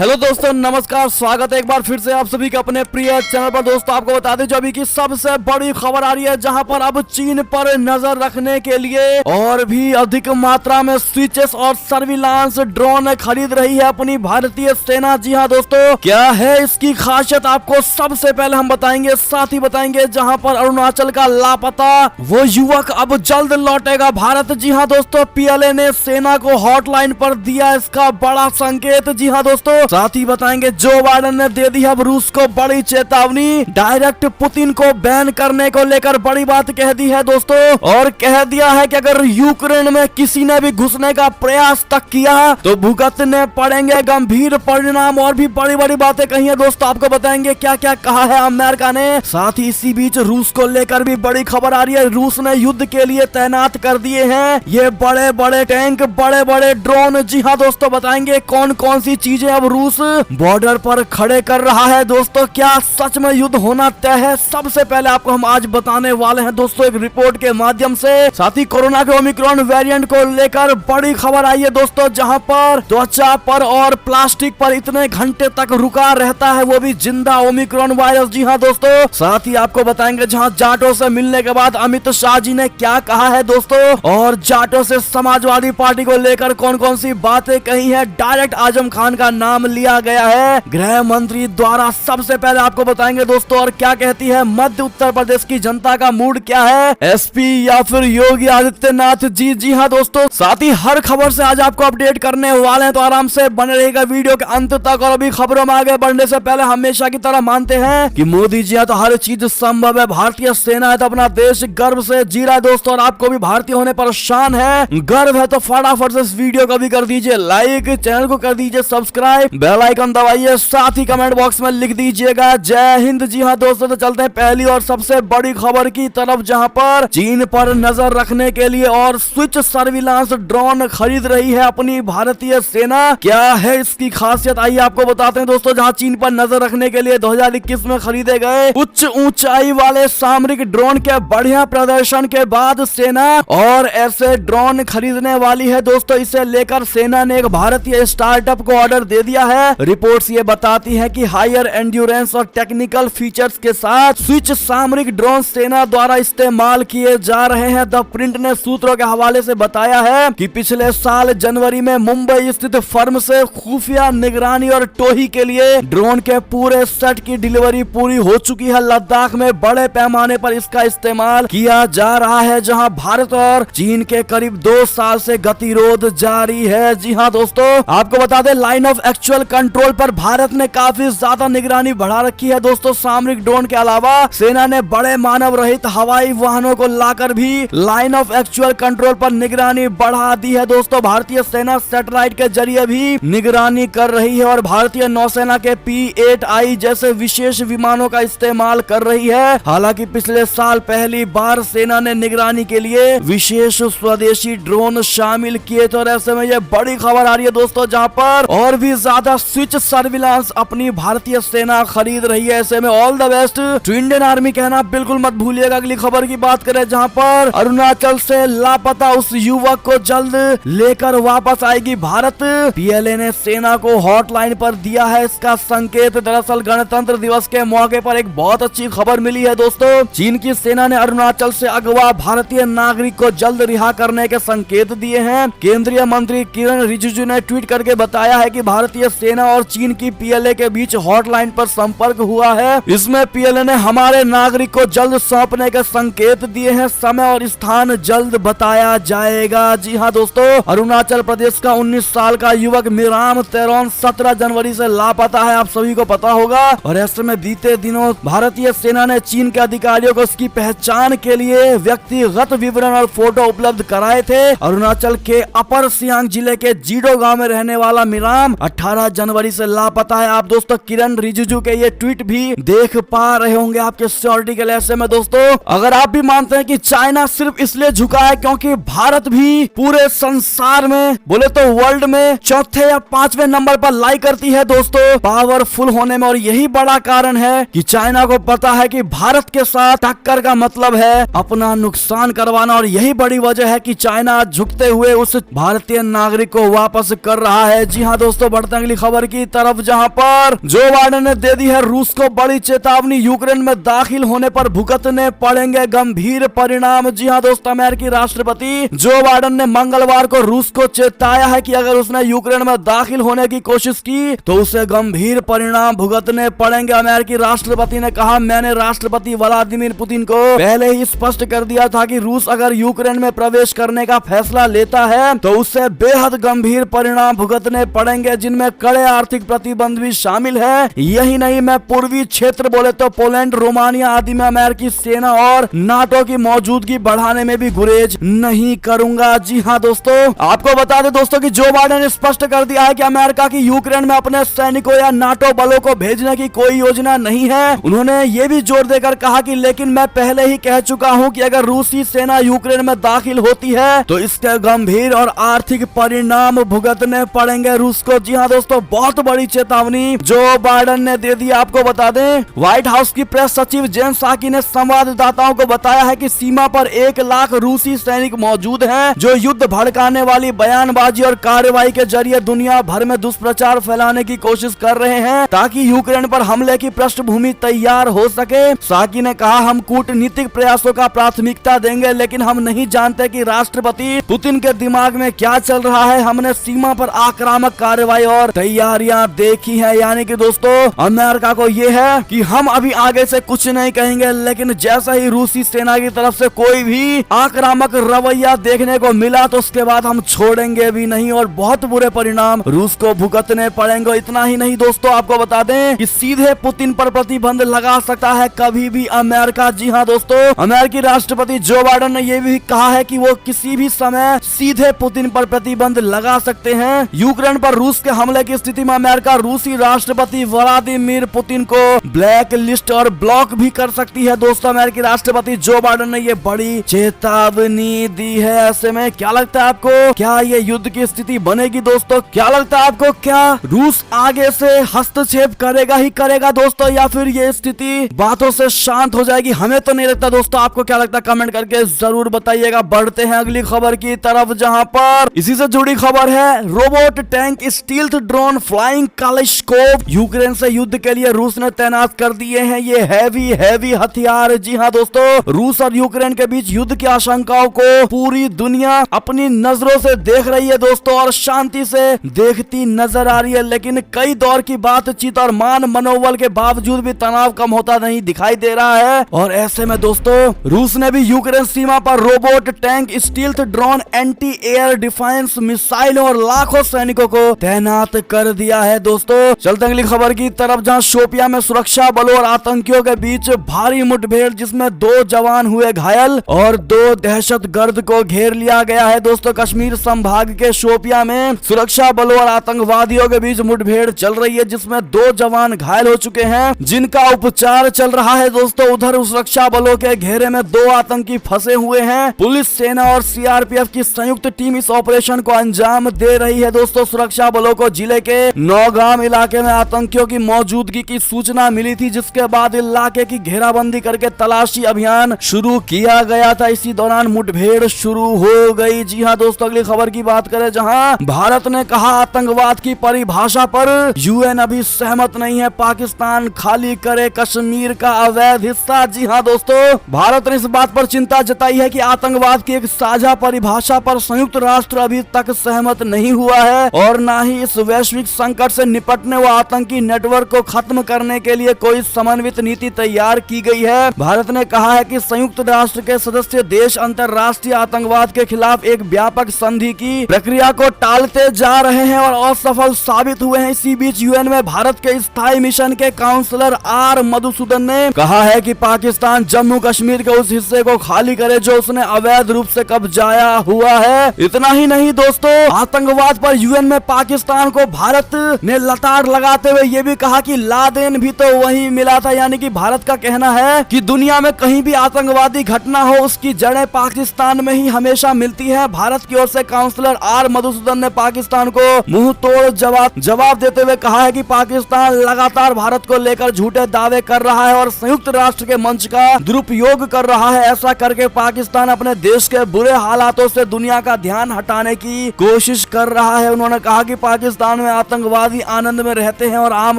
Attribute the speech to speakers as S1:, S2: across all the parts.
S1: Hello दोस्तों, नमस्कार। स्वागत है एक बार फिर से आप सभी के अपने प्रिय चैनल पर। दोस्तों आपको बता दें जो अभी की सबसे बड़ी खबर आ रही है, जहां पर अब चीन पर नजर रखने के लिए और भी अधिक मात्रा में स्विचेस और सर्विलांस ड्रोन खरीद रही है अपनी भारतीय सेना। जी हाँ दोस्तों, क्या है इसकी खासियत आपको सबसे पहले हम बताएंगे, साथ ही बताएंगे जहाँ पर अरुणाचल का लापता वो युवक अब जल्द लौटेगा भारत। जी हाँ दोस्तों, पीएलए ने सेना को हॉटलाइन पर दिया इसका बड़ा संकेत। जी हाँ दोस्तों, साथ ही बताएंगे जो बाइडेन ने दे दी अब रूस को बड़ी चेतावनी, डायरेक्ट पुतिन को बैन करने को लेकर बड़ी बात कह दी है दोस्तों, और कह दिया है कि अगर यूक्रेन में किसी ने भी घुसने का प्रयास तक किया तो भुगतने पड़ेंगे गंभीर परिणाम। और भी बड़ी बड़ी बातें कही है दोस्तों, आपको बताएंगे क्या क्या कहा है अमेरिका ने। साथ ही इसी बीच रूस को लेकर भी बड़ी खबर आ रही है, रूस ने युद्ध के लिए तैनात कर दिए हैं ये बड़े बड़े टैंक, बड़े बड़े ड्रोन। जी हाँ दोस्तों, बताएंगे कौन कौन सी चीजें अब रूस बॉर्डर पर खड़े कर रहा है। दोस्तों क्या सच में युद्ध होना तय है, सबसे पहले आपको हम आज बताने वाले हैं दोस्तों एक रिपोर्ट के माध्यम से। साथ ही कोरोना के ओमिक्रॉन वेरिएंट को लेकर बड़ी खबर आई है दोस्तों, जहां पर त्वचा पर और प्लास्टिक पर इतने घंटे तक रुका रहता है वो भी जिंदा ओमिक्रॉन वायरस। जी हाँ दोस्तों, साथ ही आपको बताएंगे जहां जाटों से मिलने के बाद अमित शाह जी ने क्या कहा है दोस्तों, और जाटों से समाजवादी पार्टी को लेकर कौन कौन सी बातें कही है। डायरेक्ट आजम खान का नाम लिया गया है गृह मंत्री द्वारा, सबसे पहले आपको बताएंगे दोस्तों। और क्या कहती है मध्य उत्तर प्रदेश की जनता का मूड क्या है, एसपी या फिर योगी आदित्यनाथ जी। जी हाँ दोस्तों, साथ ही हर खबर से आज आपको अपडेट करने वाले हैं, तो आराम से बने रहेगा वीडियो के अंत तक। और अभी खबरों में आगे बढ़ने से पहले हमेशा की तरह मानते हैं कि मोदी जी है तो हर चीज संभव है, भारतीय सेना है तो अपना देश गर्व से जी रहा है दोस्तों, और आपको भी भारतीय होने पर शान है, गर्व है। तो फटाफट से इस वीडियो को भी कर दीजिए लाइक, चैनल को कर दीजिए सब्सक्राइब, बेल आइकन दबाइए, साथ ही कमेंट बॉक्स में लिख दीजिएगा जय हिंद। जी हाँ दोस्तों, तो चलते हैं पहली और सबसे बड़ी खबर की तरफ, जहां पर चीन पर नजर रखने के लिए और स्विच सर्विलांस ड्रोन खरीद रही है अपनी भारतीय सेना। क्या है इसकी खासियत, आइए आपको बताते हैं दोस्तों। जहां चीन पर नजर रखने के लिए 2021 में खरीदे गए उच्च ऊंचाई वाले सामरिक ड्रोन के बढ़िया प्रदर्शन के बाद सेना और ऐसे ड्रोन खरीदने वाली है दोस्तों। इसे लेकर सेना ने एक भारतीय स्टार्टअप को ऑर्डर दे दिया है। रिपोर्ट्स ये बताती हैं कि हायर एंड्योरेंस और टेक्निकल फीचर्स के साथ स्विच सामरिक ड्रोन सेना द्वारा इस्तेमाल किए जा रहे हैं। द प्रिंट ने सूत्रों के हवाले से बताया है कि पिछले साल जनवरी में मुंबई स्थित फर्म से खुफिया निगरानी और टोही के लिए ड्रोन के पूरे सेट की डिलीवरी पूरी हो चुकी है। लद्दाख में बड़े पैमाने पर इसका इस्तेमाल किया जा रहा है, जहां भारत और चीन के करीब 2 साल से गतिरोध जारी है। जी हाँ दोस्तों, आपको बता दें लाइन ऑफ एक्चुअल कंट्रोल पर भारत ने काफी ज्यादा निगरानी बढ़ा रखी है दोस्तों। सामरिक ड्रोन के अलावा सेना ने बड़े मानव रहित हवाई वाहनों को लाकर भी लाइन ऑफ एक्चुअल कंट्रोल पर निगरानी बढ़ा दी है दोस्तों। भारतीय सेना सैटेलाइट के जरिए भी निगरानी कर रही है और भारतीय नौसेना के P-8I जैसे विशेष विमानों का इस्तेमाल कर रही है। हालांकि पिछले साल पहली बार सेना ने निगरानी के लिए विशेष स्वदेशी ड्रोन शामिल किए थे, और ऐसे में ये बड़ी खबर आ रही है दोस्तों, जहां पर और भी ज्यादा स्विच सर्विलांस अपनी भारतीय सेना खरीद रही है। ऐसे में all the best to Indian army कहना बिल्कुल मत भूलिएगा। अगली खबर की बात करें, जहां पर अरुणाचल से लापता उस युवक को जल्द लेकर वापस आएगी भारत। पीएलए ने सेना को हॉटलाइन पर दिया है इसका संकेत। दरअसल गणतंत्र दिवस के मौके पर एक बहुत अच्छी खबर मिली है दोस्तों। चीन की सेना ने अरुणाचल से अगवा भारतीय नागरिक को जल्द रिहा करने के संकेत दिए हैं। केंद्रीय मंत्री किरण रिजिजू ने ट्वीट करके बताया है कि भारतीय सेना और चीन की पीएलए के बीच हॉटलाइन पर संपर्क हुआ है। इसमें पीएलए ने हमारे नागरिक को जल्द सौंपने के संकेत दिए हैं, समय और स्थान जल्द बताया जाएगा। जी हाँ दोस्तों, अरुणाचल प्रदेश का 19 साल का युवक मिराम तेरोन 17 जनवरी से लापता है, आप सभी को पता होगा। और ऐसे में बीते दिनों भारतीय सेना ने चीन के अधिकारियों को उसकी पहचान के लिए व्यक्तिगत विवरण और फोटो उपलब्ध कराए थे। अरुणाचल के अपर सियांग जिले के जीडो गांव में रहने वाला मिराम 18 जनवरी से लापता है। आप दोस्तों किरण रिजिजू के ये ट्वीट भी देख पा रहे होंगे आपके सिक्योरिटी के लिए। ऐसे में दोस्तों अगर आप भी मानते हैं कि चाइना सिर्फ इसलिए झुका है क्योंकि भारत भी पूरे संसार में बोले तो वर्ल्ड में चौथे या 5वें नंबर पर लाई करती है दोस्तों पावरफुल होने में, और यही बड़ा कारण है कि चाइना को पता है कि भारत के साथ टक्कर का मतलब है अपना नुकसान करवाना, और यही बड़ी वजह है कि चाइना झुकते हुए उस भारतीय नागरिक को वापस कर रहा है। जी हाँ दोस्तों, बढ़ते अगली अगली खबर की तरफ, जहां पर जो बाइडेन ने दे दी है रूस को बड़ी चेतावनी, यूक्रेन में दाखिल होने पर भुगतने पड़ेंगे गंभीर परिणाम। जी हां दोस्तों, अमेरिकी राष्ट्रपति जो बाइडेन ने मंगलवार को रूस को चेताया है कि अगर उसने यूक्रेन में दाखिल होने की कोशिश की तो उसे गंभीर परिणाम भुगतने पड़ेंगे। अमेरिकी राष्ट्रपति ने कहा, मैंने राष्ट्रपति व्लादिमीर पुतिन को पहले ही स्पष्ट कर दिया था कि रूस अगर यूक्रेन में प्रवेश करने का फैसला लेता है तो उससे बेहद गंभीर परिणाम भुगतने पड़ेंगे, जिनमें कड़े आर्थिक प्रतिबंध भी शामिल है। यही नहीं, मैं पूर्वी क्षेत्र बोले तो पोलैंड, रोमानिया आदि में अमेरिकी सेना और नाटो की मौजूदगी बढ़ाने में भी गुरेज नहीं करूंगा। जी हाँ दोस्तों, आपको बता दें दोस्तों कि जो बाइडेन ने स्पष्ट कर दिया है कि अमेरिका की यूक्रेन में अपने सैनिकों या नाटो बलों को भेजने की कोई योजना नहीं है। उन्होंने ये भी जोर देकर कहा कि लेकिन मैं पहले ही कह चुका हूं कि अगर रूसी सेना यूक्रेन में दाखिल होती है तो इसके गंभीर और आर्थिक परिणाम भुगतने पड़ेंगे रूस को। जी हाँ दोस्तों, बहुत बड़ी चेतावनी जो बाइडेन ने दे दी। आपको बता दें, व्हाइट हाउस की प्रेस सचिव जेन साकी ने संवाददाताओं को बताया है कि सीमा पर 1 लाख रूसी सैनिक मौजूद हैं जो युद्ध भड़काने वाली बयानबाजी और कार्रवाई के जरिए दुनिया भर में दुष्प्रचार फैलाने की कोशिश कर रहे हैं ताकि यूक्रेन पर हमले की पृष्ठभूमि तैयार हो सके। साकी ने कहा, हम कूटनीतिक प्रयासों का प्राथमिकता देंगे, लेकिन हम नहीं जानते कि राष्ट्रपति पुतिन के दिमाग में क्या चल रहा है। हमने सीमा पर आक्रामक कार्रवाई और तैयारियां देखी है। यानी कि दोस्तों, अमेरिका को ये है कि हम अभी आगे से कुछ नहीं कहेंगे, लेकिन जैसा ही रूसी सेना की तरफ से कोई भी आक्रामक रवैया देखने को मिला तो उसके बाद हम छोड़ेंगे भी नहीं और बहुत बुरे परिणाम रूस को भुगतने पड़ेंगे। इतना ही नहीं दोस्तों, आपको बता दें कि सीधे पुतिन पर प्रतिबंध लगा सकता है कभी भी अमेरिका। जी हाँ दोस्तों, अमेरिकी राष्ट्रपति जो बाइडेन ने यह भी कहा है कि वो किसी भी समय सीधे पुतिन पर प्रतिबंध लगा सकते हैं। यूक्रेन पर रूस के हमले की स्थिति में अमेरिका रूसी राष्ट्रपति व्लादिमीर पुतिन को ब्लैक लिस्ट और ब्लॉक भी कर सकती है। दोस्तों, अमेरिकी राष्ट्रपति जो बाइडेन ने ये बड़ी चेतावनी दी है। ऐसे में क्या लगता है आपको, क्या ये युद्ध की स्थिति बनेगी? दोस्तों, क्या लगता है आपको, क्या रूस आगे से हस्तक्षेप करेगा ही करेगा दोस्तों, या फिर ये स्थिति बातों से शांत हो जाएगी? हमें तो नहीं लगता दोस्तों, आपको क्या लगता है कमेंट करके जरूर बताइएगा। बढ़ते हैं अगली खबर की तरफ, जहां पर इसी से जुड़ी खबर है, robot tank stealth drone flying Kalashnikov Ukraine से युद्ध के लिए रूस ने तैनात कर दिए हैं ये हैवी हथियार। जी हाँ दोस्तों, रूस और यूक्रेन के बीच युद्ध की आशंकाओं को पूरी दुनिया अपनी नजरों से देख रही है दोस्तों, और शांति से देखती नजर आ रही है। लेकिन कई दौर की बातचीत और मान मनोबल के बावजूद भी तनाव कम होता नहीं दिखाई दे रहा है। और ऐसे में दोस्तों, रूस ने भी यूक्रेन सीमा पर robot tank, stealth drone, anti air defence missile और लाखों सैनिकों को तैनात कर दिया है। दोस्तों, चलते अगली खबर की तरफ, जहां शोपिया में सुरक्षा बलों और आतंकियों के बीच भारी मुठभेड़ जिसमें 2 जवान हुए घायल और 2 दहशतगर्द को घेर लिया गया है। दोस्तों, कश्मीर संभाग के शोपिया में सुरक्षा बलों और आतंकवादियों के बीच मुठभेड़ चल रही है जिसमें 2 जवान घायल हो चुके हैं जिनका उपचार चल रहा है। दोस्तों, उधर सुरक्षा बलों के घेरे में 2 आतंकी फंसे हुए हैं। पुलिस, सेना और सीआरपीएफ की संयुक्त टीम इस ऑपरेशन को अंजाम दे रही है। दोस्तों, सुरक्षा बलों को जिले के नौगाम इलाके में आतंकियों की मौजूदगी की सूचना मिली थी, जिसके बाद इलाके की घेराबंदी करके तलाशी अभियान शुरू किया गया था। इसी दौरान मुठभेड़ शुरू हो गई। जी हाँ दोस्तों, अगली खबर की बात करें, जहां भारत ने कहा आतंकवाद की परिभाषा पर यूएन अभी सहमत नहीं है, पाकिस्तान खाली करे कश्मीर का अवैध हिस्सा। जी हाँ दोस्तों, भारत ने इस बात पर चिंता जताई है कि आतंकवाद की एक साझा परिभाषा पर संयुक्त राष्ट्र अभी तक सहमत नहीं हुआ है और न ही इस वैश्विक संकट से निपटने व आतंकी नेटवर्क को खत्म करने के लिए कोई समन्वित नीति तैयार की गई है। भारत ने कहा है कि संयुक्त राष्ट्र के सदस्य देश अंतर्राष्ट्रीय आतंकवाद के खिलाफ एक व्यापक संधि की प्रक्रिया को टालते जा रहे हैं और असफल साबित हुए हैं। इसी बीच यूएन में भारत के स्थायी मिशन के काउंसलर आर मधुसूदन ने कहा है कि पाकिस्तान जम्मू कश्मीर के उस हिस्से को खाली करे जो उसने अवैध रूप से कब्जाया हुआ है। इतना ही नहीं दोस्तों, आतंकवाद पर यूएन में पाकिस्तान को भारत ने लताड़ लगाते हुए ये भी कहा कि लादेन भी तो वही मिला था। यानी कि भारत का कहना है कि दुनिया में कहीं भी आतंकवादी घटना हो उसकी जड़ें पाकिस्तान में ही हमेशा मिलती है। भारत की ओर से काउंसलर आर मधुसूदन ने पाकिस्तान को मुंह तोड़ जवाब देते हुए कहा है कि पाकिस्तान लगातार भारत को लेकर झूठे दावे कर रहा है और संयुक्त राष्ट्र के मंच का दुरुपयोग कर रहा है। ऐसा करके पाकिस्तान अपने देश के बुरे हालातों से दुनिया का ध्यान हटाने की कोशिश कर रहा है। उन्होंने कहा कि पाकिस्तान पाकिस्तान में आतंकवादी आनंद में रहते हैं और आम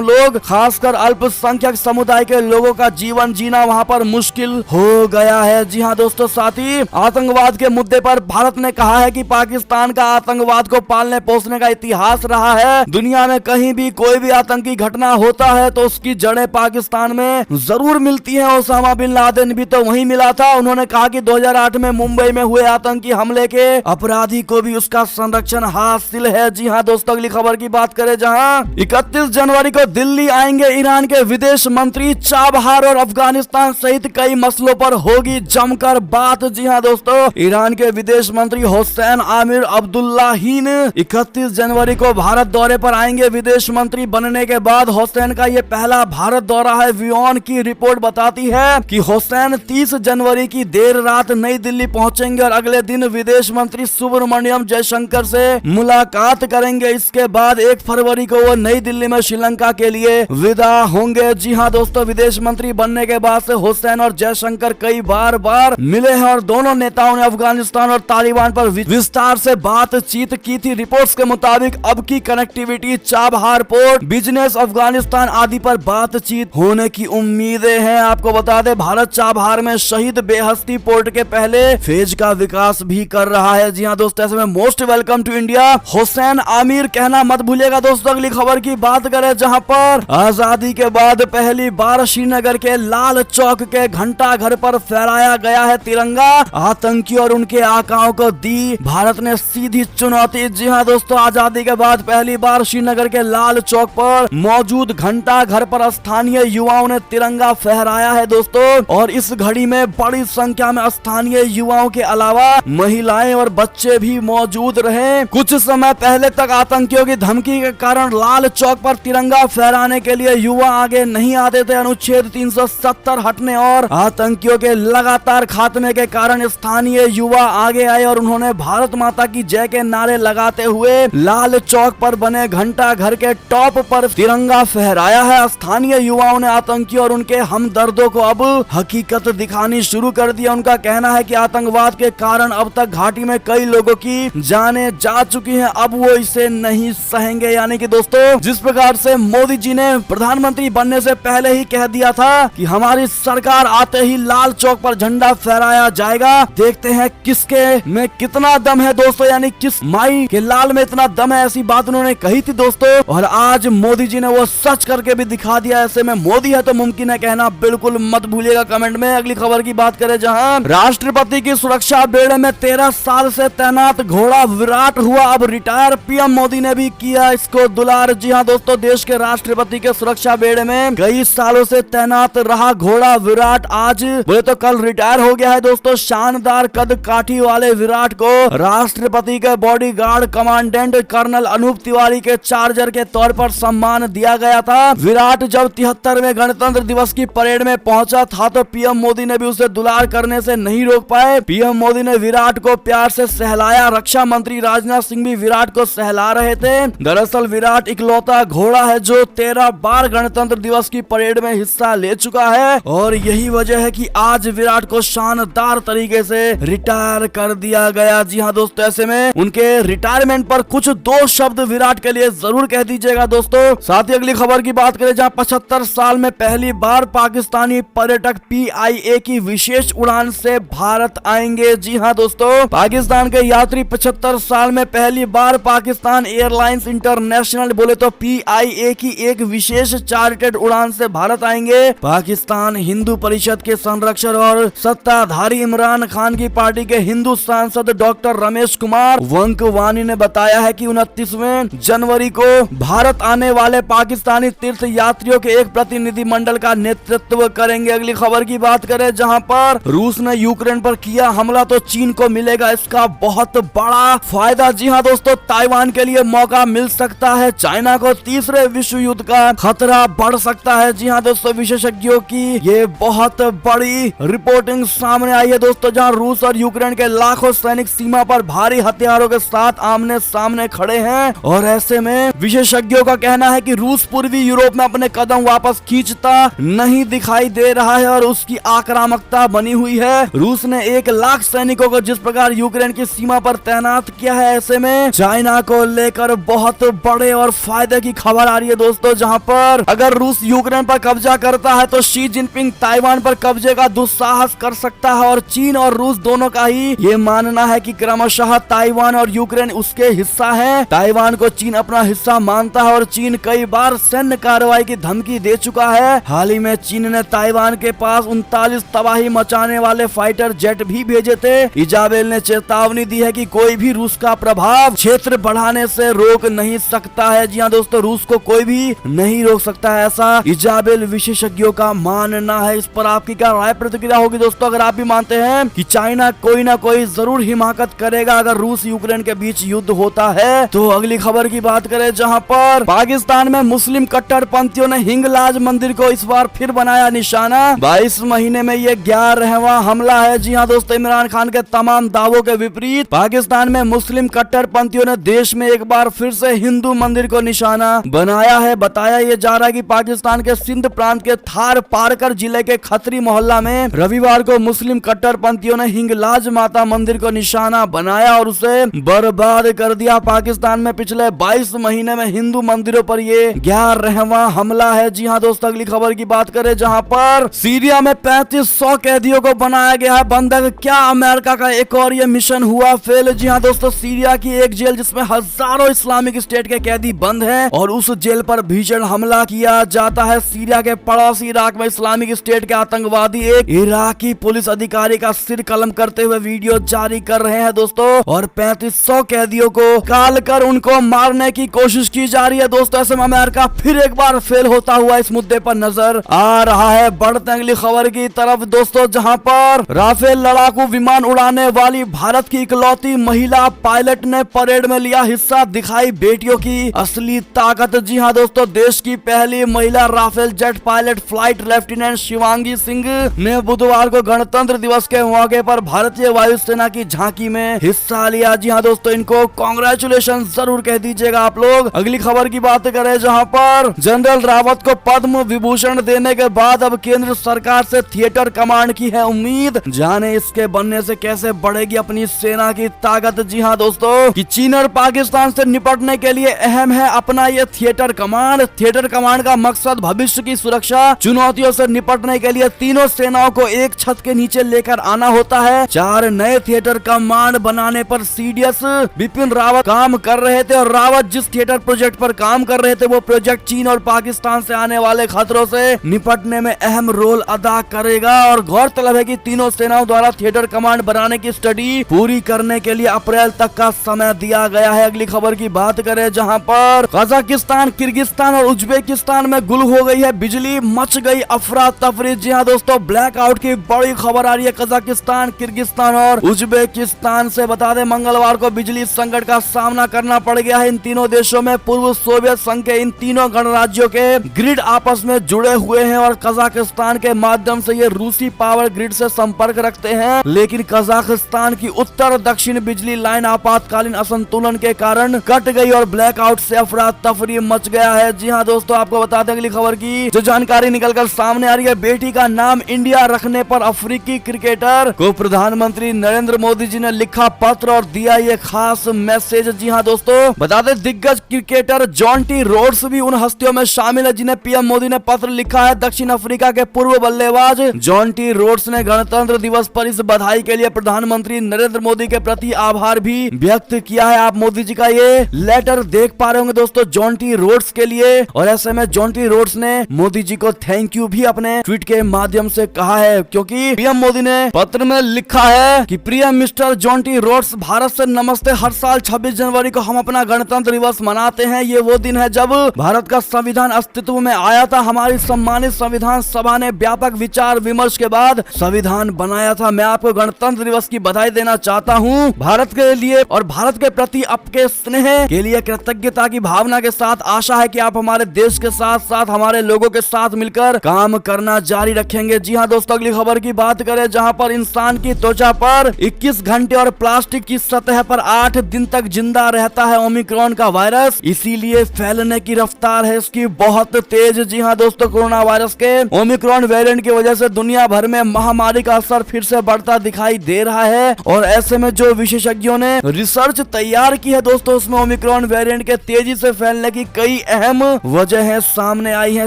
S1: लोग खासकर अल्पसंख्यक समुदाय के लोगों का जीवन जीना वहाँ पर मुश्किल हो गया है। जी हाँ दोस्तों, साथ ही आतंकवाद के मुद्दे पर भारत ने कहा है कि पाकिस्तान का आतंकवाद को पालने पोसने का इतिहास रहा है। दुनिया में कहीं भी कोई भी आतंकी घटना होता है तो उसकी जड़ें पाकिस्तान में जरूर मिलती हैं। ओसामा बिन लादेन भी तो वहीं मिला था। उन्होंने कहा कि 2008 में मुंबई में हुए आतंकी हमले के अपराधी को भी उसका संरक्षण हासिल है। जी हाँ दोस्तों, अगली खबर की बात करें जहां 31 जनवरी को दिल्ली आएंगे ईरान के विदेश मंत्री। चाबहार और अफगानिस्तान सहित कई मसलों पर होगी जमकर बात। जी हाँ दोस्तों, ईरान के विदेश मंत्री हुसैन आमिर अब्दुल्लाहिन 31 जनवरी को भारत दौरे पर आएंगे। विदेश मंत्री बनने के बाद हुसैन का ये पहला भारत दौरा है। वियोन की रिपोर्ट बताती है कि हुसैन 30 जनवरी की देर रात नई दिल्ली पहुंचेंगे और अगले दिन विदेश मंत्री सुब्रमण्यम जयशंकर से मुलाकात करेंगे। इसके बाद 1 फरवरी को वो नई दिल्ली में श्रीलंका के लिए विदा होंगे। जी हाँ दोस्तों, विदेश मंत्री बनने के बाद से हुसैन और जयशंकर कई बार मिले हैं और दोनों नेताओं ने अफगानिस्तान और तालिबान पर विस्तार से बातचीत की थी। रिपोर्ट्स के मुताबिक अब की connectivity, Chabahar port, business, Afghanistan आदि पर बातचीत होने की उम्मीदें हैं। आपको बता दें, भारत चाबहार में शहीद बेहस्ती पोर्ट के पहले फेज का विकास भी कर रहा है। जी हाँ दोस्तों, ऐसे में most welcome to India Hussain Aamir कहना मत भूलिएगा। दोस्तों, अगली खबर की बात करें जहां पर आजादी के बाद पहली बार श्रीनगर के लाल चौक के घंटा घर पर फहराया गया है तिरंगा। आतंकी और उनके आकाओं को दी भारत ने सीधी चुनौती। जी हाँ दोस्तों, आजादी के बाद पहली बार श्रीनगर के लाल चौक पर मौजूद घंटा घर पर स्थानीय युवाओं ने तिरंगा फहराया है दोस्तों। और इस घड़ी में बड़ी संख्या में स्थानीय युवाओं के अलावा महिलाएं और बच्चे भी मौजूद रहे। कुछ समय पहले तक आतंकियों की धमकी के कारण लाल चौक पर तिरंगा फहराने के लिए युवा आगे नहीं आते थे। अनुच्छेद 370 हटने और आतंकियों के लगातार खात्मे के कारण स्थानीय युवा आगे आए और उन्होंने भारत माता की जय के नारे लगाते हुए लाल चौक पर बने घंटा घर के टॉप पर तिरंगा फहराया है। स्थानीय युवाओं ने आतंकी और उनके हमदर्दों को अब हकीकत दिखानी शुरू कर दिया। उनका कहना है कि आतंकवाद के कारण अब तक घाटी में कई लोगों की जानें जा चुकी हैं, अब वो इसे नहीं सहेंगे। यानी कि दोस्तों, जिस प्रकार से मोदी जी ने प्रधानमंत्री बनने से पहले ही कह दिया था कि हमारी सरकार आते ही लाल चौक पर झंडा फहराया जाएगा, देखते हैं किसके में कितना दम है दोस्तों, यानी किस माई के लाल में इतना दम है। ऐसी बात उन्होंने कही थी दोस्तों, और आज मोदी जी ने वो सच करके भी दिखा दिया। ऐसे में मोदी है तो मुमकिन है कहना बिल्कुल मत भूलिएगा कमेंट में। अगली खबर की बात करें जहां राष्ट्रपति की सुरक्षा बेड़े में 13 साल से तैनात घोड़ा विराट हुआ अब रिटायर। पीएम मोदी ने भी किया इसको दुलार। जी हाँ दोस्तों, देश के राष्ट्रपति के सुरक्षा बेड़े में कई सालों से तैनात रहा घोड़ा विराट आज बोले तो कल रिटायर हो गया है दोस्तों। शानदार कद काठी वाले विराट को राष्ट्रपति के bodyguard commandant colonel Anoop Tiwari के चार्जर के तौर पर सम्मान दिया गया था। विराट जब 73वें गणतंत्र दिवस की परेड में पहुंचा था तो पीएम मोदी ने भी उसे दुलार करने से नहीं रोक पाए। पीएम मोदी ने विराट को प्यार से सहलाया। रक्षा मंत्री राजनाथ सिंह भी विराट को सहला रहे थे। दरअसल विराट इकलौता घोड़ा है जो 13 बार गणतंत्र दिवस की परेड में हिस्सा ले चुका है और यही वजह है कि आज विराट को शानदार तरीके से रिटायर कर दिया गया। जी हाँ दोस्तों, ऐसे में उनके रिटायरमेंट पर कुछ 2 शब्द विराट के लिए जरूर कह दीजिएगा दोस्तों। साथ ही अगली खबर की बात करें जहां 75 साल में पहली बार पाकिस्तानी पर्यटक PIA की विशेष उड़ान से भारत आएंगे। जी हाँ दोस्तों, पाकिस्तान के यात्री 75 साल में पहली बार पाकिस्तान एयरलाइंस इंटरनेशनल बोले तो PIA की एक विशेष चार्टर्ड उड़ान से भारत आएंगे। पाकिस्तान हिंदू परिषद के संरक्षक और सत्ताधारी इमरान खान की पार्टी के हिंदू सांसद डॉक्टर रमेश कुमार वंकवानी ने बताया है कि 29वें जनवरी को भारत आने वाले पाकिस्तानी तीर्थ यात्रियों के एक प्रतिनिधिमंडल का नेतृत्व करेंगे। अगली खबर की बात करें जहां पर रूस ने यूक्रेन पर किया हमला तो चीन को मिलेगा इसका बहुत बड़ा फायदा। जी हाँ दोस्तों, ताइवान के लिए मौका मिल सकता है। चाइना को तीसरे विश्व युद्ध का खतरा बढ़ सकता है। जी हाँ दोस्तों, विशेषज्ञों की ये बहुत बड़ी रिपोर्टिंग सामने आई है दोस्तों, जहां रूस और यूक्रेन के लाखों सैनिक सीमा पर भारी हथियारों के साथ आमने सामने खड़े हैं और ऐसे में विशेषज्ञों का कहना है कि रूस पूर्वी यूरोप में अपने कदम वापस खींचता नहीं दिखाई दे रहा है और उसकी आक्रामकता बनी हुई है। रूस ने 1 लाख सैनिकों को जिस प्रकार यूक्रेन की सीमा पर तैनात किया है, ऐसे में चाइना को लेकर बहुत बहुत बड़े और फायदे की खबर आ रही है दोस्तों, जहां पर अगर रूस यूक्रेन पर कब्जा करता है तो शी जिनपिंग ताइवान पर कब्जे का दुस्साहस कर सकता है। और चीन और रूस दोनों का ही ये मानना है कि क्रमशः ताइवान और यूक्रेन उसके हिस्सा है। ताइवान को चीन अपना हिस्सा मानता है और चीन कई बार सैन्य कार्रवाई की धमकी दे चुका है। हाल ही में चीन ने ताइवान के पास 39 तबाही मचाने वाले फाइटर जेट भी भेजे थे। इजाबेल ने चेतावनी दी है कि कोई भी रूस का प्रभाव क्षेत्र बढ़ाने से रोक नहीं सकता है। जी हाँ दोस्तों, रूस को कोई भी नहीं रोक सकता है, ऐसा इजाबेल विशेषज्ञों का मानना है। इस पर आपकी क्या राय प्रतिक्रिया होगी दोस्तों? अगर आप भी मानते हैं कि चाइना कोई ना कोई जरूर हिमाकत करेगा अगर रूस यूक्रेन के बीच युद्ध होता है। तो अगली खबर की बात करें, जहां पर पाकिस्तान में मुस्लिम कट्टरपंथियों ने हिंगलाज मंदिर को इस बार फिर बनाया निशाना। 22 महीने में ये 11वां हमला है। जी हाँ दोस्तों, इमरान खान के तमाम दावों के विपरीत पाकिस्तान में मुस्लिम कट्टरपंथियों ने देश में एक बार फिर से हिंदू मंदिर को निशाना बनाया है। बताया ये जा रहा है कि पाकिस्तान के सिंध प्रांत के थार पारकर जिले के खत्री मोहल्ला में रविवार को मुस्लिम कट्टरपंथियों ने हिंगलाज माता मंदिर को निशाना बनाया और उसे बर्बाद कर दिया। पाकिस्तान में पिछले 22 महीने में हिंदू मंदिरों पर ये 11वां हमला है। जी हाँ दोस्तों, अगली खबर की बात करें, जहां पर सीरिया में 3500 कैदियों को बनाया गया है बंधक। क्या अमेरिका का एक और ये मिशन हुआ फेल? जी हाँ दोस्तों, सीरिया की एक जेल जिसमें हजारों इस्लामिक स्टेट के कैदी बंद हैं और उस जेल पर भीषण हमला किया जाता है। सीरिया के पड़ोसी इराक में इस्लामिक स्टेट के आतंकवादी एक इराकी पुलिस अधिकारी का सिर कलम करते हुए वीडियो जारी कर रहे हैं दोस्तों, और 3500 कैदियों को काल कर उनको मारने की कोशिश की जा रही है दोस्तों। ऐसे में अमेरिका फिर एक बार फेल होता हुआ इस मुद्दे पर नजर आ रहा है। बढ़ते हैं अगली खबर की तरफ दोस्तों, जहां पर राफेल लड़ाकू विमान उड़ाने वाली भारत की इकलौती महिला पायलट ने परेड में लिया हिस्सा, दिखाई बेटियों की असली ताकत। जी हाँ दोस्तों, देश की पहली महिला Rafale jet pilot flight lieutenant Shivangi Singh ने बुधवार को गणतंत्र दिवस के मौके पर भारतीय वायुसेना की झांकी में हिस्सा लिया। जी हाँ दोस्तों, इनको कांग्रेचुलेशन जरूर कह दीजिएगा आप लोग। अगली खबर की बात करें, जहां पर जनरल रावत को पद्म विभूषण देने के बाद अब केंद्र सरकार से थिएटर कमांड की है उम्मीद। जाने इसके बनने से कैसे बढ़ेगी अपनी सेना की ताकत। जी हाँ दोस्तों, कि चीन और पाकिस्तान से निपटने के लिए अहम है अपना ये थिएटर कमांड। थिएटर कमांड का मकसद भविष्य की सुरक्षा चुनौतियों से निपटने के लिए तीनों सेनाओं को एक छत के नीचे लेकर आना होता है। 4 नए थिएटर कमांड बनाने पर सीडीएस बिपिन रावत काम कर रहे थे, और रावत जिस थिएटर प्रोजेक्ट पर काम कर रहे थे वो प्रोजेक्ट चीन और पाकिस्तान से आने वाले खतरों से निपटने में अहम रोल अदा करेगा। और गौरतलब है कि तीनों सेनाओं द्वारा थिएटर कमांड बनाने की स्टडी पूरी करने के लिए अप्रैल तक का समय दिया गया है। अगली खबर की बात करें, जहां पर कजाकिस्तान, किर्गिस्तान और उज्बेकिस्तान में गुल हो गई है बिजली, मच गई अफरा तफरी। जी हाँ दोस्तों, ब्लैकआउट की बड़ी खबर आ रही है कजाकिस्तान, किर्गिस्तान और उज्बेकिस्तान से। बता दें, मंगलवार को बिजली संकट का सामना करना पड़ गया है इन तीनों देशों में। पूर्व सोवियत संघ के इन तीनों गणराज्यों के ग्रिड आपस में जुड़े हुए हैं और कजाकिस्तान के माध्यम से ये रूसी पावर ग्रिड से संपर्क रखते हैं, लेकिन कजाकिस्तान की उत्तर दक्षिण बिजली लाइन आपातकालीन असंतुलन के कारण कट गई और ब्लैकआउट से अफरा तफरी मच गया है। जी हाँ दोस्तों, आपको बता दें अगली खबर की जो जानकारी निकलकर सामने आ रही है, बेटी का नाम इंडिया रखने पर अफ्रीकी क्रिकेटर को प्रधानमंत्री नरेंद्र मोदी जी ने लिखा पत्र और दिया ये खास मैसेज। जी हाँ दोस्तों, बता दें दिग्गज क्रिकेटर जॉन्टी रोड्स भी उन हस्तियों में शामिल है जिन्हें पीएम मोदी ने पत्र लिखा है। दक्षिण अफ्रीका के पूर्व बल्लेबाज जॉन्टी रोड्स ने गणतंत्र दिवस पर इस बधाई के लिए प्रधानमंत्री नरेंद्र मोदी के प्रति आभार भी व्यक्त किया है। आप मोदी जी का ये लेटर देख पा रहे होंगे दोस्तों जॉन्टी रोड्स के लिए, और ऐसे में जॉन्टी रोड्स ने मोदी जी को थैंक यू भी अपने ट्वीट के माध्यम से कहा है, क्योंकि पीएम मोदी ने पत्र में लिखा है कि प्रिय मिस्टर जॉन्टी रोड्स, भारत से नमस्ते। हर साल 26 जनवरी को हम अपना गणतंत्र दिवस मनाते हैं। ये वो दिन है जब भारत का संविधान अस्तित्व में आया था। हमारी सम्मानित संविधान सभा ने व्यापक विचार विमर्श के बाद संविधान बनाया था। मैं आपको गणतंत्र दिवस की बधाई देना चाहता हूँ। भारत के लिए और भारत के प्रति आपके स्नेह के लिए कृतज्ञता की भावना के साथ आशा है कि आप हमारे देश के साथ साथ हमारे लोगों के साथ मिलकर काम करना जारी रखेंगे। जी हाँ दोस्तों, अगली खबर की बात करें, जहाँ पर इंसान की त्वचा पर 21 घंटे और प्लास्टिक की सतह पर 8 दिन तक जिंदा रहता है ओमिक्रॉन का वायरस, इसीलिए फैलने की रफ्तार है इसकी बहुत तेज। जी हाँ दोस्तों, कोरोना वायरस के ओमिक्रॉन वेरिएंट की वजह से दुनिया भर में महामारी का असर फिर से बढ़ता दिखाई दे रहा है, और ऐसे में जो विशेषज्ञों ने रिसर्च तैयार की है दोस्तों उसमें ओमिक्रॉन ओमिक्रॉन वेरिएंट के तेजी से फैलने की कई अहम वजहें सामने आई हैं।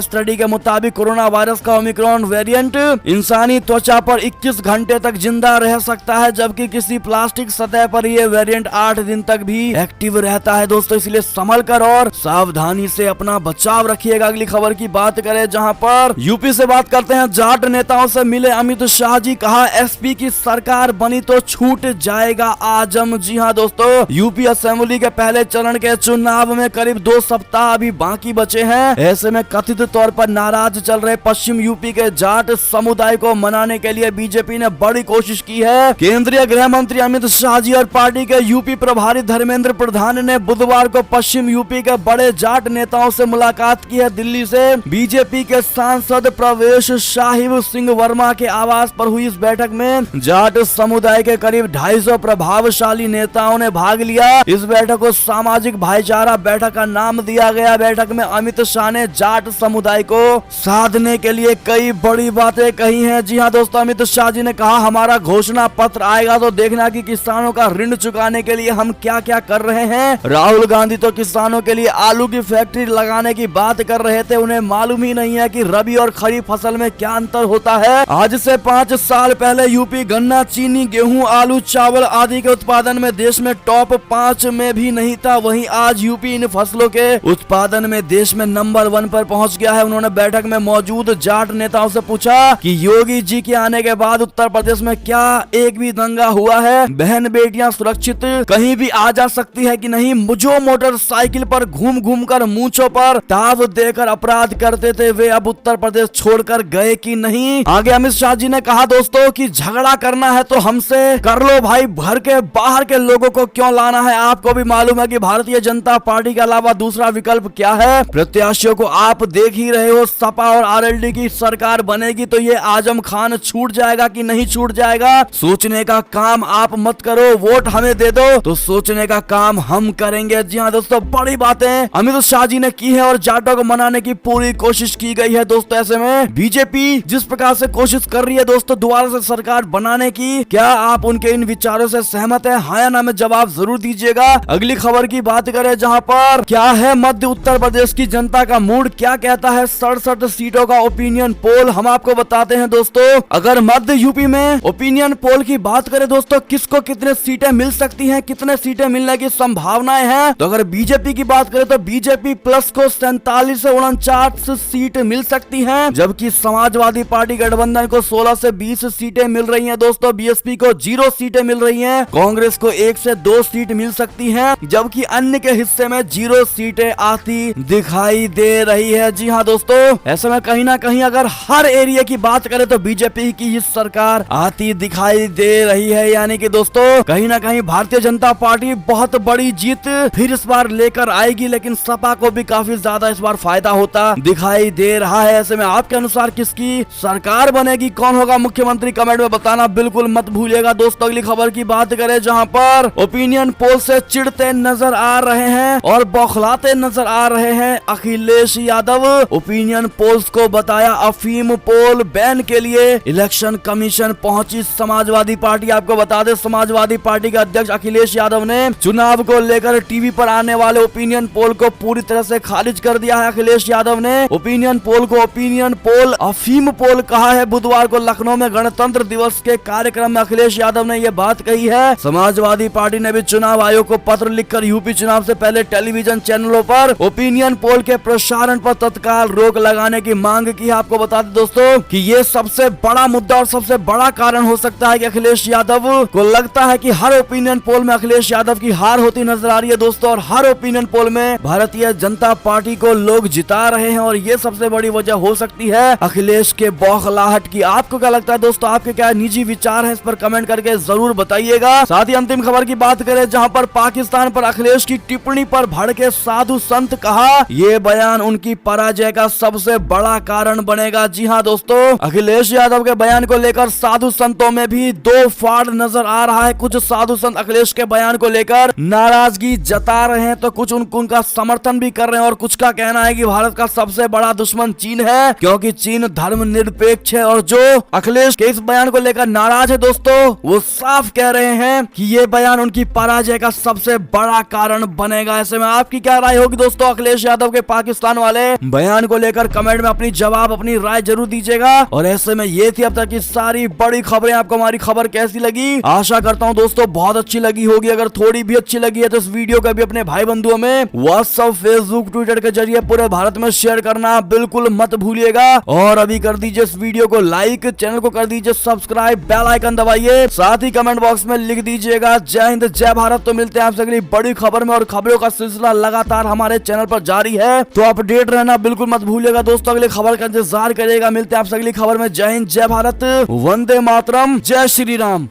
S1: स्टडी के मुताबिक कोरोना वायरस का ओमिक्रॉन वेरिएंट इंसानी त्वचा पर 21 घंटे तक जिंदा रह सकता है, जबकि किसी प्लास्टिक सतह पर यह वेरिएंट 8 दिन तक भी एक्टिव रहता है दोस्तों। इसलिए संभल कर और सावधानी से अपना बचाव रखिएगा। अगली खबर की बात करें जहां पर यूपी से बात करते हैं। जाट नेताओं से मिले अमित शाह जी, कहा एसपी की सरकार बनी तो छूट जाएगा आजम। जी हां दोस्तों, यूपी असेंबली के पहले चरण के चुनाव में करीब 2 सप्ताह अभी बाकी बचे हैं। ऐसे में कथित तौर पर नाराज चल रहे पश्चिम यूपी के जाट समुदाय को मनाने के लिए बीजेपी ने बड़ी कोशिश की है। केंद्रीय गृह मंत्री अमित शाह जी और पार्टी के यूपी प्रभारी धर्मेंद्र प्रधान ने बुधवार को पश्चिम यूपी के बड़े जाट नेताओं से मुलाकात की है। दिल्ली से बीजेपी के सांसद प्रवेश साहिब सिंह वर्मा के आवास पर हुई इस बैठक में जाट समुदाय के करीब 250 प्रभावशाली नेताओं ने भाग लिया। इस बैठक को सामाजिक भाईचारा बैठक का नाम दिया गया। बैठक में अमित शाह ने जाट समुदाय को साधने के लिए कई बड़ी बातें कही हैं। जी हां दोस्तों, अमित शाह जी ने कहा हमारा घोषणा पत्र आएगा तो देखना कि किसानों का ऋण चुकाने के लिए हम क्या क्या कर रहे हैं। राहुल गांधी तो किसानों के लिए आलू की फैक्ट्री लगाने की बात कर रहे थे, उन्हें मालूम ही नहीं है कि रबी और खरीफ फसल में क्या अंतर होता है। आज से 5 साल पहले यूपी गन्ना, चीनी, गेहूं, आलू, चावल आदि के उत्पादन में देश में टॉप 5 में भी नहीं था। वहीं आज यूपी इन फसलों के उत्पादन में देश में नंबर 1 पर पहुंच गया है। उन्होंने बैठक में मौजूद जाट नेताओं से पूछा कि योगी जी के आने के बाद उत्तर प्रदेश में क्या एक भी दंगा हुआ है? बहन बेटियां सुरक्षित कहीं भी आ जा सकती है कि नहीं? जो मोटरसाइकिल पर घूम घूम कर मूंछों पर ताव देकर अपराध करते थे वे अब उत्तर प्रदेश छोड़कर गए कि नहीं? आगे अमित शाह जी ने कहा दोस्तों कि झगड़ा करना है तो हमसे कर लो भाई, घर के बाहर के लोगों को क्यों लाना है? आपको भी मालूम है कि भारतीय जनता पार्टी के अलावा दूसरा विकल्प क्या है। प्रत्याशियों को आप देख ही रहे हो। सपा और आरएलडी की सरकार बनेगी तो ये आजम खान छूट जाएगा कि नहीं छूट जाएगा, सोचने का काम आप मत करो। वोट हमें दे दो तो सोचने का काम हम करेंगे। जी हाँ दोस्तों, बड़ी बातें अमित शाह जी ने की है और जाटों को मनाने की पूरी कोशिश की गई है दोस्तों। ऐसे में बीजेपी जिस प्रकार से कोशिश कर रही है दोस्तों दोबारा से सरकार बनाने की, क्या आप उनके इन विचारों से सहमत है? हाँ या ना में जवाब जरूर दीजिएगा। अगली खबर की बात करें जहां पर क्या है मध्य उत्तर प्रदेश की जनता का मूड, क्या कहता है 67 सीटों का ओपिनियन पोल, हम आपको बताते हैं दोस्तों। अगर मध्य यूपी में ओपिनियन पोल की बात करें दोस्तों किसको कितने सीटें मिल सकती हैं, कितने सीटें मिलने की संभावनाएं हैं, तो अगर बीजेपी की बात करें तो बीजेपी प्लस को 47 से 49 सीट मिल सकती हैं, जबकि समाजवादी पार्टी गठबंधन को 16 से 20 सीटें मिल रही हैं दोस्तों। बीएसपी को 0 सीटें मिल रही हैं। कांग्रेस को 1 से 2 सीट मिल सकती हैं, जबकि अन्य के हिस्से में 0 सीटें आती दिखाई दे रही है। जी हाँ दोस्तों, ऐसे में कहीं ना कहीं अगर हर एरिया की बात करें तो बीजेपी की ही सरकार आती दिखाई दे रही है। यानी कि दोस्तों कहीं ना कहीं भारतीय जनता पार्टी बहुत बड़ी जीत फिर इस बार लेकर आएगी, लेकिन सपा को भी काफी ज्यादा इस बार फायदा होता दिखाई दे रहा है। ऐसे में आपके अनुसार किसकी सरकार बनेगी, कौन होगा मुख्यमंत्री, कमेंट में बताना बिल्कुल मत भूलिएगा दोस्तों। अगली खबर की बात करें जहां पर ओपिनियन पोल से चिढ़ते नजर आ रहे हैं और बौखलाते नजर आ रहे हैं अखिलेश यादव। ओपिनियन पोल्स को बताया अफीम पोल बैन के लिए इलेक्शन कमीशन पहुंची समाजवादी पार्टी। आपको बता दें समाजवादी पार्टी के अध्यक्ष अखिलेश यादव ने चुनाव को लेकर टीवी पर आने वाले ओपिनियन पोल को पूरी तरह से खारिज कर दिया है। अखिलेश यादव ने ओपिनियन पोल को ओपिनियन पोल अफीम पोल कहा है। बुधवार को लखनऊ में गणतंत्र दिवस के कार्यक्रम में अखिलेश यादव ने यह बात कही है। समाजवादी पार्टी ने भी चुनाव आयोग को पत्र लिखकर यूपी चुनाव से पहले टेलीविजन चैनलों पर ओपिनियन पोल के प्रसारण पर तत्काल रोक लगाने की मांग की है। आपको बता दें दोस्तों कि ये सबसे बड़ा मुद्दा और सबसे बड़ा कारण हो सकता है कि अखिलेश यादव को लगता है कि हर ओपिनियन पोल में अखिलेश यादव की हार होती नजर आ रही है दोस्तों, और हर ओपिनियन पोल में भारतीय जनता पार्टी को लोग जिता रहे हैं और ये सबसे बड़ी वजह हो सकती है अखिलेश के बौखलाहट की। आपको क्या लगता है दोस्तों, आपके क्या निजी विचार हैं, इस पर कमेंट करके जरूर बताइएगा। साथ ही अंतिम खबर की बात करें जहां पर पाकिस्तान पर अखिलेश की टिप्पणी पर भड़के साधु संत, कहा ये बयान उनकी पराजय का सबसे बड़ा कारण बनेगा। जी हाँ दोस्तों, अखिलेश यादव के बयान को लेकर साधु संतों में भी दो फाड़ नजर आ रहा है। कुछ साधु संत अखिलेश के बयान को लेकर नाराजगी जता रहे हैं तो कुछ उनका समर्थन भी कर रहे हैं, और कुछ का कहना है कि भारत का सबसे बड़ा दुश्मन चीन है क्योंकि चीन धर्मनिरपेक्ष है। और जो अखिलेश के इस बयान को लेकर नाराज है दोस्तों वो साफ कह रहे हैं कि ये बयान उनकी पराजय का सबसे बड़ा कारण कारण बनेगा। ऐसे में आपकी क्या राय होगी दोस्तों अखिलेश यादव के पाकिस्तान वाले बयान को लेकर? कमेंट में अपनी जवाब अपनी राय जरूर दीजिएगा। और ऐसे में ये थी अब तक की सारी बड़ी खबरें। आपको हमारी खबर कैसी लगी? आशा करता हूँ दोस्तों बहुत अच्छी लगी होगी। अगर थोड़ी भी अच्छी लगी है तो इस वीडियो को भी अपने भाई बंधुओं में व्हाट्सएप, फेसबुक, ट्विटर के जरिए पूरे भारत में शेयर करना बिल्कुल मत भूलिएगा। और अभी कर दीजिए इस वीडियो को लाइक, चैनल को कर दीजिए सब्सक्राइब, बेल आइकन दबाइए, साथ ही कमेंट बॉक्स में लिख दीजिएगा जय हिंद जय भारत। तो मिलते हैं आपसे अगली बड़ी खबर में। और खबरों का सिलसिला लगातार हमारे चैनल पर जारी है, तो अपडेट रहना बिल्कुल मत भूलिएगा दोस्तों। अगली खबर का इंतजार करिएगा। मिलते हैं आपसे अगली खबर में। जय हिंद जय भारत, वंदे मातरम, जय श्री राम।